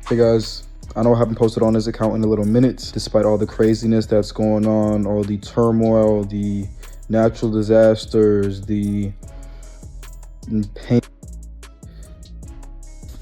Hey guys, I know I haven't posted on this account in a little minute, despite all the craziness that's going on, all the turmoil, the natural disasters, the pain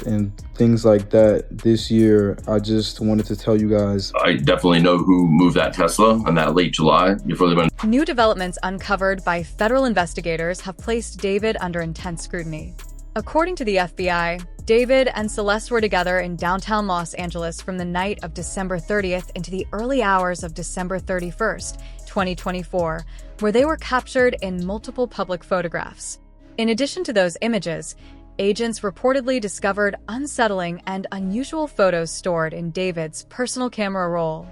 and things like that this year. I just wanted to tell you guys. I definitely know who moved that Tesla in that late July before they went. New developments uncovered by federal investigators have placed David under intense scrutiny. According to the FBI, David and Celeste were together in downtown Los Angeles from the night of December 30th into the early hours of December 31st, 2024, where they were captured in multiple public photographs. In addition to those images, agents reportedly discovered unsettling and unusual photos stored in David's personal camera roll.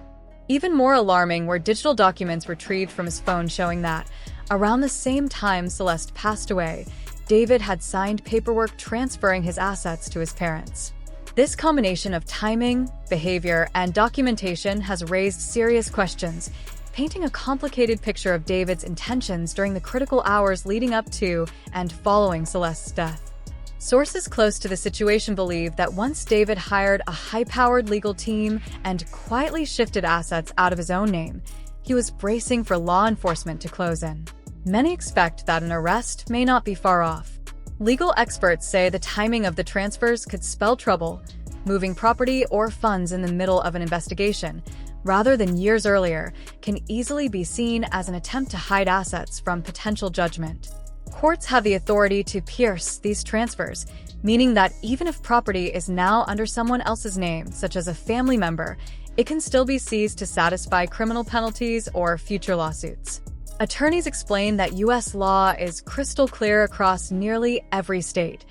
Even more alarming were digital documents retrieved from his phone showing that, around the same time Celeste passed away, David had signed paperwork transferring his assets to his parents. This combination of timing, behavior, and documentation has raised serious questions, painting a complicated picture of David's intentions during the critical hours leading up to and following Celeste's death. Sources close to the situation believe that once David hired a high-powered legal team and quietly shifted assets out of his own name, he was bracing for law enforcement to close in. Many expect that an arrest may not be far off. Legal experts say the timing of the transfers could spell trouble, moving property or funds in the middle of an investigation, rather than years earlier, can easily be seen as an attempt to hide assets from potential judgment. Courts have the authority to pierce these transfers, meaning that even if property is now under someone else's name, such as a family member, it can still be seized to satisfy criminal penalties or future lawsuits. Attorneys explain that U.S. law is crystal clear across nearly every state.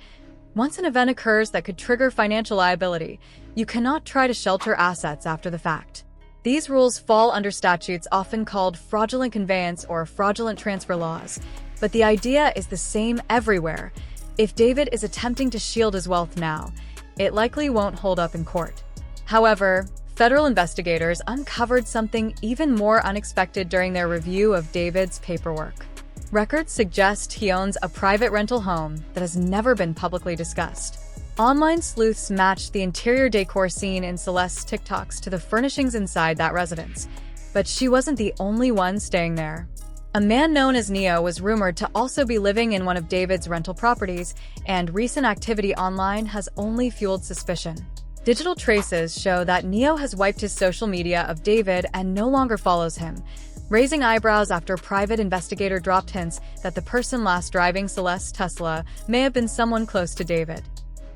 Once an event occurs that could trigger financial liability, you cannot try to shelter assets after the fact. These rules fall under statutes often called fraudulent conveyance or fraudulent transfer laws, but the idea is the same everywhere. If David is attempting to shield his wealth now, it likely won't hold up in court. However, federal investigators uncovered something even more unexpected during their review of David's paperwork. Records suggest he owns a private rental home that has never been publicly discussed. Online sleuths matched the interior decor seen in Celeste's TikToks to the furnishings inside that residence, but she wasn't the only one staying there. A man known as Neo was rumored to also be living in one of David's rental properties, and recent activity online has only fueled suspicion. Digital traces show that Neo has wiped his social media of David and no longer follows him, raising eyebrows after a private investigator dropped hints that the person last driving Celeste's Tesla may have been someone close to David.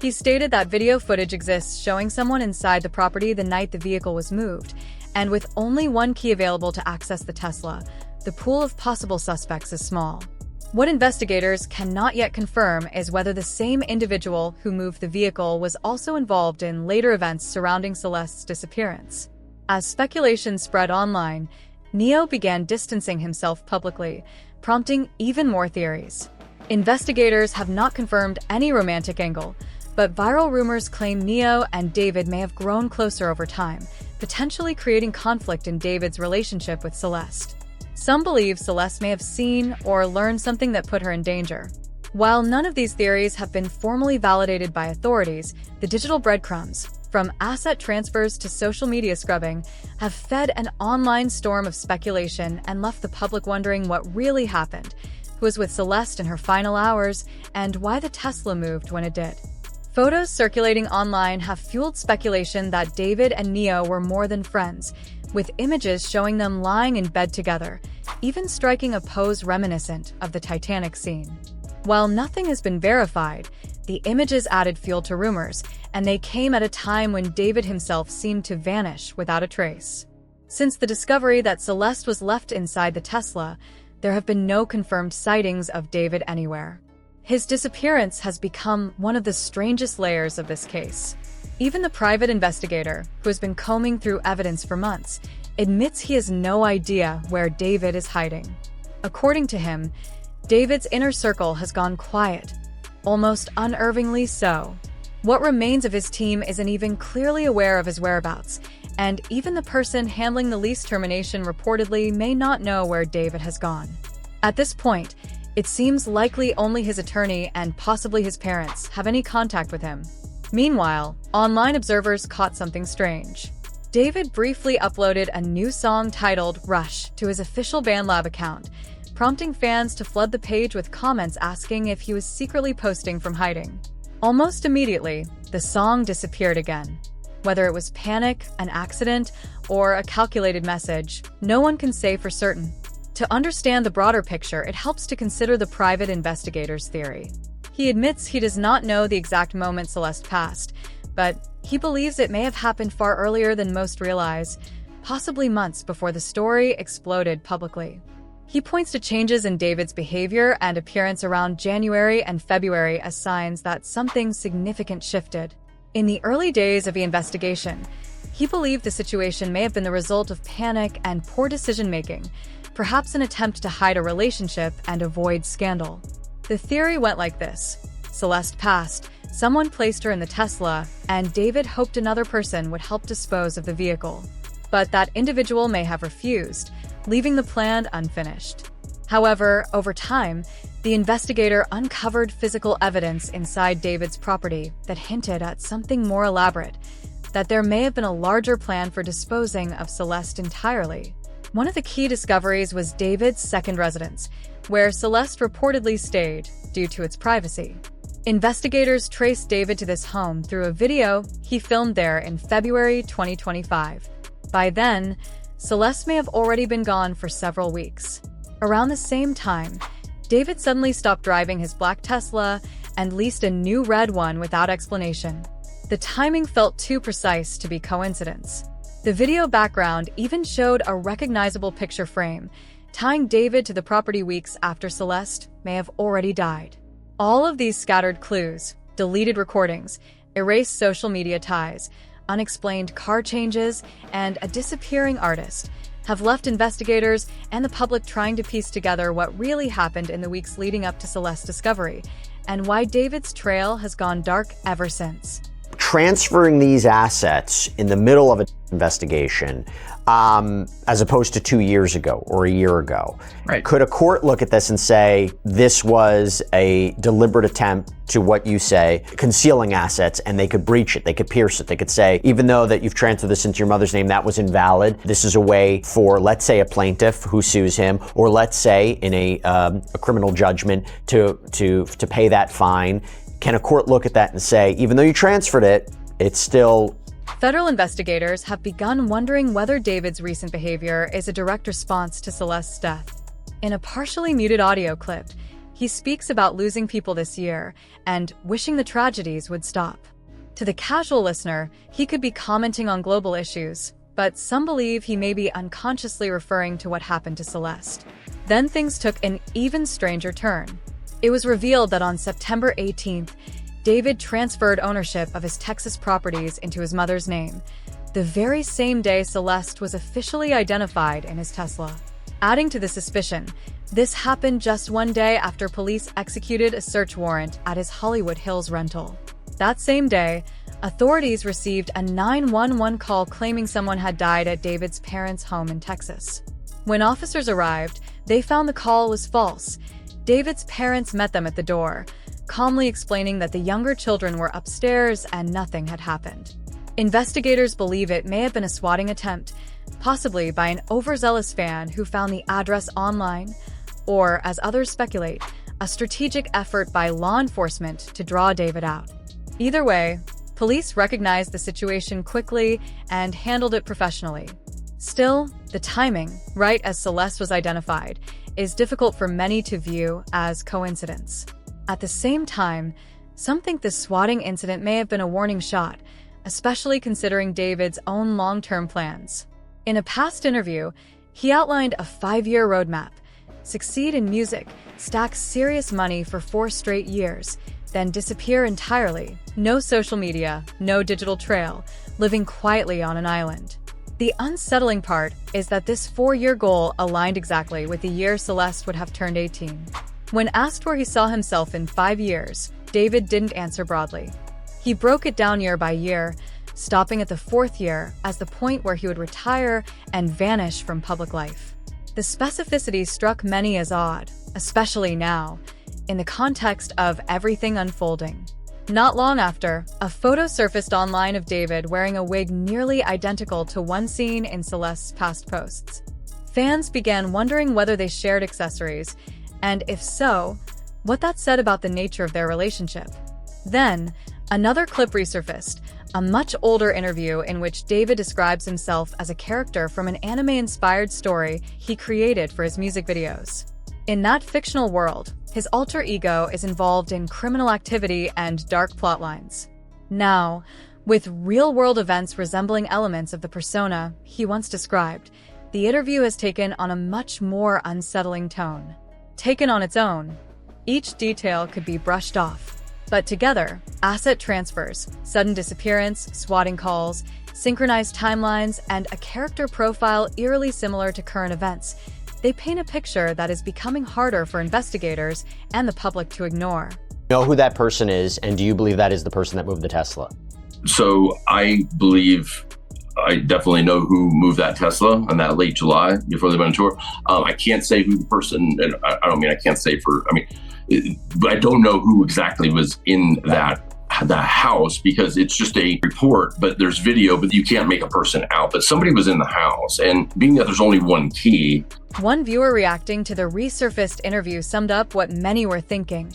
He stated that video footage exists showing someone inside the property the night the vehicle was moved, and with only one key available to access the Tesla, the pool of possible suspects is small. What investigators cannot yet confirm is whether the same individual who moved the vehicle was also involved in later events surrounding Celeste's disappearance. As speculation spread online, Neo began distancing himself publicly, prompting even more theories. Investigators have not confirmed any romantic angle, but viral rumors claim Neo and David may have grown closer over time, potentially creating conflict in David's relationship with Celeste. Some believe Celeste may have seen or learned something that put her in danger. While none of these theories have been formally validated by authorities, the digital breadcrumbs, from asset transfers to social media scrubbing, have fed an online storm of speculation and left the public wondering what really happened, who was with Celeste in her final hours, and why the Tesla moved when it did. Photos circulating online have fueled speculation that David and Neo were more than friends, with images showing them lying in bed together, even striking a pose reminiscent of the Titanic scene. While nothing has been verified, the images added fuel to rumors, and they came at a time when David himself seemed to vanish without a trace. Since the discovery that Celeste was left inside the Tesla, there have been no confirmed sightings of David anywhere. His disappearance has become one of the strangest layers of this case. Even the private investigator, who has been combing through evidence for months, admits he has no idea where David is hiding. According to him, David's inner circle has gone quiet, almost unnervingly so. What remains of his team isn't even clearly aware of his whereabouts, and even the person handling the lease termination reportedly may not know where David has gone. At this point, it seems likely only his attorney and possibly his parents have any contact with him. Meanwhile, online observers caught something strange. David briefly uploaded a new song titled Rush to his official BandLab account, prompting fans to flood the page with comments asking if he was secretly posting from hiding. Almost immediately, the song disappeared again. Whether it was panic, an accident, or a calculated message, no one can say for certain. To understand the broader picture, it helps to consider the private investigator's theory. He admits he does not know the exact moment Celeste passed, but he believes it may have happened far earlier than most realize, possibly months before the story exploded publicly. He points to changes in David's behavior and appearance around January and February as signs that something significant shifted. In the early days of the investigation, he believed the situation may have been the result of panic and poor decision-making, perhaps an attempt to hide a relationship and avoid scandal. The theory went like this. Celeste passed, someone placed her in the Tesla, and David hoped another person would help dispose of the vehicle. But that individual may have refused, leaving the plan unfinished. However, over time, the investigator uncovered physical evidence inside David's property that hinted at something more elaborate, that there may have been a larger plan for disposing of Celeste entirely. One of the key discoveries was David's second residence, where Celeste reportedly stayed due to its privacy. Investigators traced David to this home through a video he filmed there in February 2025. By then, Celeste may have already been gone for several weeks. Around the same time, David suddenly stopped driving his black Tesla and leased a new red one without explanation. The timing felt too precise to be coincidence. The video background even showed a recognizable picture frame, tying David to the property weeks after Celeste may have already died. All of these scattered clues, deleted recordings, erased social media ties, unexplained car changes, and a disappearing artist have left investigators and the public trying to piece together what really happened in the weeks leading up to Celeste's discovery, and why David's trail has gone dark ever since. Transferring these assets in the middle of an investigation, as opposed to 2 years ago or a year ago. Right. Could a court look at this and say, this was a deliberate attempt to, what you say, concealing assets, and they could breach it, they could pierce it, they could say, even though that you've transferred this into your mother's name, that was invalid. This is a way for, let's say, a plaintiff who sues him, or let's say in a criminal judgment to pay that fine. Can a court look at that and say, even though you transferred it, it's still... Federal investigators have begun wondering whether David's recent behavior is a direct response to Celeste's death. In a partially muted audio clip, he speaks about losing people this year and wishing the tragedies would stop. To the casual listener, he could be commenting on global issues, but some believe he may be unconsciously referring to what happened to Celeste. Then things took an even stranger turn. It was revealed that on September 18th, David transferred ownership of his Texas properties into his mother's name, the very same day Celeste was officially identified in his Tesla. Adding to the suspicion, this happened just one day after police executed a search warrant at his Hollywood Hills rental. That same day, authorities received a 911 call claiming someone had died at David's parents' home in Texas. When officers arrived, they found the call was false. David's parents met them at the door, calmly explaining that the younger children were upstairs and nothing had happened. Investigators believe it may have been a swatting attempt, possibly by an overzealous fan who found the address online, or, as others speculate, a strategic effort by law enforcement to draw David out. Either way, police recognized the situation quickly and handled it professionally. Still, the timing, right as Celeste was identified, is difficult for many to view as coincidence. At the same time, some think the swatting incident may have been a warning shot, especially considering David's own long-term plans. In a past interview, he outlined a 5-year roadmap: succeed in music, stack serious money for 4 straight years, then disappear entirely, no social media, no digital trail, living quietly on an island. The unsettling part is that this 4-year goal aligned exactly with the year Celeste would have turned 18. When asked where he saw himself in 5 years, David didn't answer broadly. He broke it down year by year, stopping at the 4th year as the point where he would retire and vanish from public life. The specificity struck many as odd, especially now, in the context of everything unfolding. Not long after, a photo surfaced online of David wearing a wig nearly identical to one seen in Celeste's past posts. Fans began wondering whether they shared accessories, and if so, what that said about the nature of their relationship. Then, another clip resurfaced, a much older interview in which David describes himself as a character from an anime-inspired story he created for his music videos. In that fictional world, his alter ego is involved in criminal activity and dark plotlines. Now, with real-world events resembling elements of the persona he once described, the interview has taken on a much more unsettling tone. Taken on its own, each detail could be brushed off. But together, asset transfers, sudden disappearance, swatting calls, synchronized timelines, and a character profile eerily similar to current events, they paint a picture that is becoming harder for investigators and the public to ignore. Know who that person is, and do you believe that is the person that moved the Tesla? So I believe I definitely know who moved that Tesla on that late July before they went on tour. I can't say who the person, and I don't mean I can't say I don't know who exactly was in that house because it's just a report, but there's video, but you can't make a person out. But somebody was in the house, and being that there's only one key. One viewer reacting to the resurfaced interview summed up what many were thinking.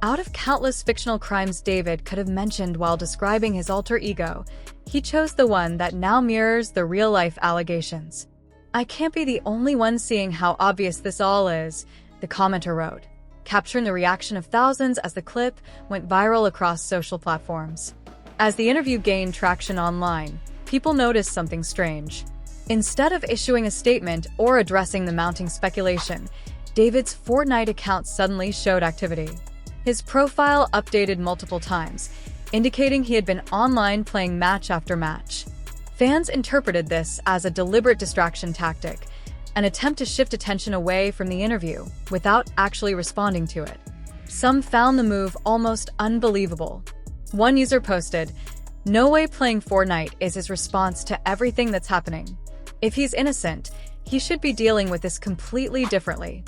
Out of countless fictional crimes David could have mentioned while describing his alter ego, he chose the one that now mirrors the real-life allegations. "I can't be the only one seeing how obvious this all is," the commenter wrote, capturing the reaction of thousands as the clip went viral across social platforms. As the interview gained traction online, people noticed something strange. Instead of issuing a statement or addressing the mounting speculation, David's Fortnite account suddenly showed activity. His profile updated multiple times, indicating he had been online playing match after match. Fans interpreted this as a deliberate distraction tactic, an attempt to shift attention away from the interview without actually responding to it. Some found the move almost unbelievable. One user posted, "No way playing Fortnite is his response to everything that's happening. If he's innocent, he should be dealing with this completely differently."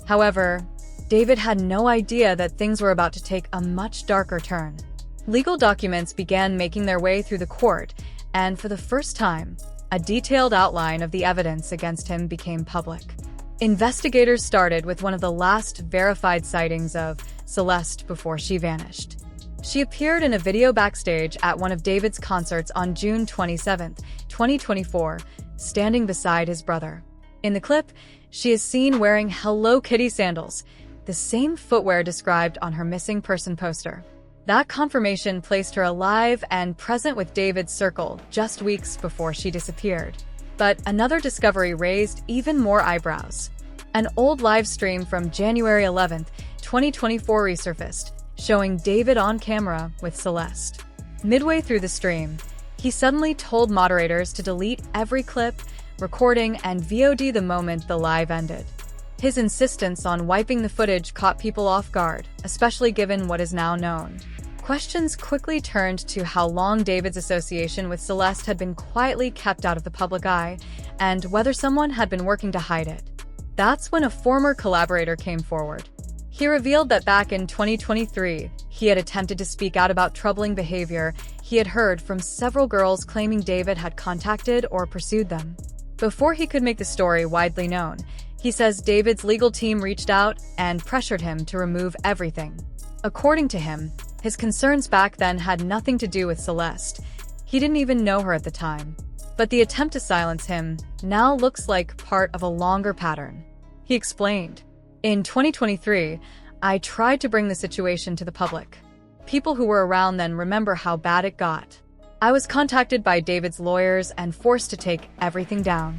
However, David had no idea that things were about to take a much darker turn. Legal documents began making their way through the court, and for the first time, a detailed outline of the evidence against him became public. Investigators started with one of the last verified sightings of Celeste before she vanished. She appeared in a video backstage at one of David's concerts on June 27, 2024, standing beside his brother. In the clip, she is seen wearing Hello Kitty sandals, the same footwear described on her missing person poster. That confirmation placed her alive and present with David's circle just weeks before she disappeared. But another discovery raised even more eyebrows. An old live stream from January 11, 2024 resurfaced, showing David on camera with Celeste. Midway through the stream, he suddenly told moderators to delete every clip, recording, and VOD the moment the live ended. His insistence on wiping the footage caught people off guard, especially given what is now known. Questions quickly turned to how long David's association with Celeste had been quietly kept out of the public eye, and whether someone had been working to hide it. That's when a former collaborator came forward. He revealed that back in 2023, he had attempted to speak out about troubling behavior he had heard from several girls claiming David had contacted or pursued them. Before he could make the story widely known, he says David's legal team reached out and pressured him to remove everything. According to him, his concerns back then had nothing to do with Celeste. He didn't even know her at the time. But the attempt to silence him now looks like part of a longer pattern. He explained, "In 2023, I tried to bring the situation to the public. People who were around then remember how bad it got. I was contacted by David's lawyers and forced to take everything down.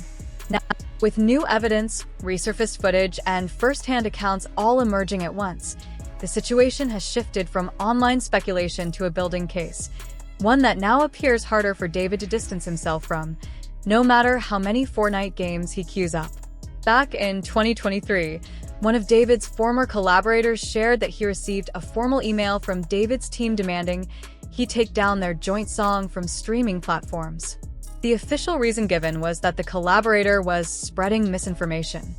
Now, with new evidence, resurfaced footage, and first-hand accounts all emerging at once, the situation has shifted from online speculation to a building case, one that now appears harder for David to distance himself from, no matter how many Fortnite games he queues up." Back in 2023, one of David's former collaborators shared that he received a formal email from David's team demanding he take down their joint song from streaming platforms. The official reason given was that the collaborator was spreading misinformation.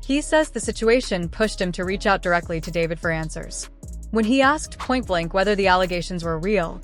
He says the situation pushed him to reach out directly to David for answers. When he asked point-blank whether the allegations were real,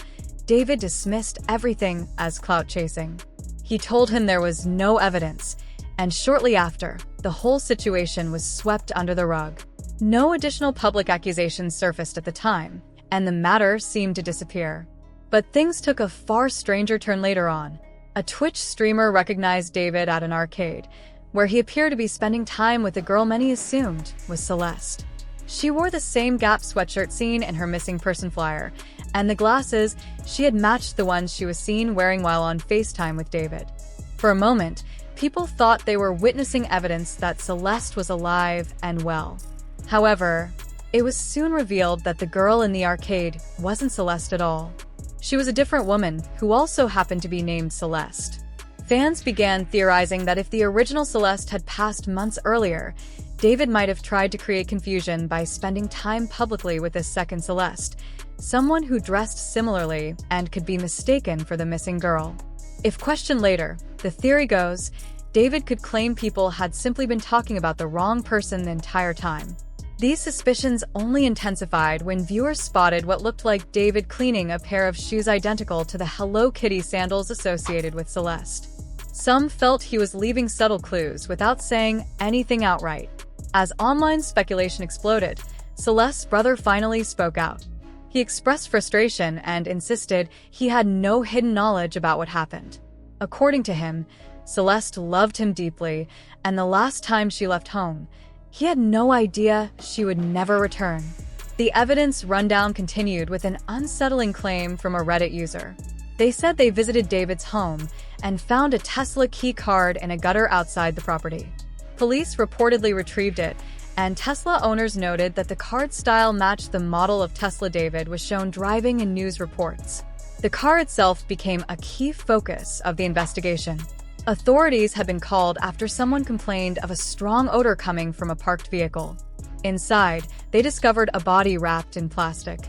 David dismissed everything as clout chasing. He told him there was no evidence, and shortly after, the whole situation was swept under the rug. No additional public accusations surfaced at the time, and the matter seemed to disappear. But things took a far stranger turn later on. A Twitch streamer recognized David at an arcade, where he appeared to be spending time with the girl many assumed was Celeste. She wore the same Gap sweatshirt seen in her missing person flyer, and the glasses she had matched the ones she was seen wearing while on FaceTime with David. For a moment, people thought they were witnessing evidence that Celeste was alive and well. However, it was soon revealed that the girl in the arcade wasn't Celeste at all. She was a different woman who also happened to be named Celeste. Fans began theorizing that if the original Celeste had passed months earlier, David might have tried to create confusion by spending time publicly with this second Celeste, someone who dressed similarly and could be mistaken for the missing girl. If questioned later, the theory goes, David could claim people had simply been talking about the wrong person the entire time. These suspicions only intensified when viewers spotted what looked like David cleaning a pair of shoes identical to the Hello Kitty sandals associated with Celeste. Some felt he was leaving subtle clues without saying anything outright. As online speculation exploded, Celeste's brother finally spoke out. He expressed frustration and insisted he had no hidden knowledge about what happened. According to him, Celeste loved him deeply, and the last time she left home, he had no idea she would never return. The evidence rundown continued with an unsettling claim from a Reddit user. They said they visited David's home and found a Tesla key card in a gutter outside the property. Police reportedly retrieved it, and Tesla owners noted that the card style matched the model of Tesla David was shown driving in news reports. The car itself became a key focus of the investigation. Authorities had been called after someone complained of a strong odor coming from a parked vehicle. Inside, they discovered a body wrapped in plastic.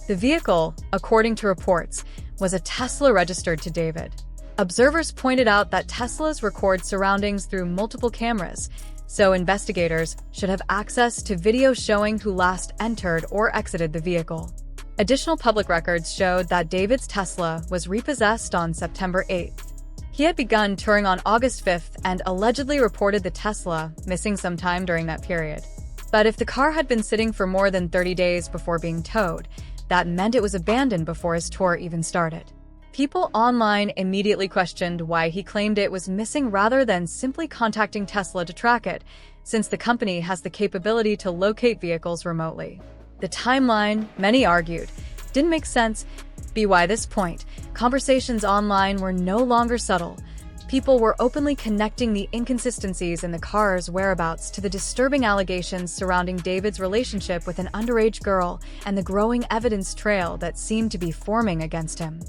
The vehicle, according to reports, was a Tesla registered to David. Observers pointed out that Teslas record surroundings through multiple cameras, so investigators should have access to video showing who last entered or exited the vehicle. Additional public records showed that David's Tesla was repossessed on September 8th. He had begun touring on August 5th and allegedly reported the Tesla missing sometime during that period. But if the car had been sitting for more than 30 days before being towed, that meant it was abandoned before his tour even started. People online immediately questioned why he claimed it was missing rather than simply contacting Tesla to track it, since the company has the capability to locate vehicles remotely. The timeline, many argued, didn't make sense. By this point, conversations online were no longer subtle. People were openly connecting the inconsistencies in the car's whereabouts to the disturbing allegations surrounding David's relationship with an underage girl and the growing evidence trail that seemed to be forming against him.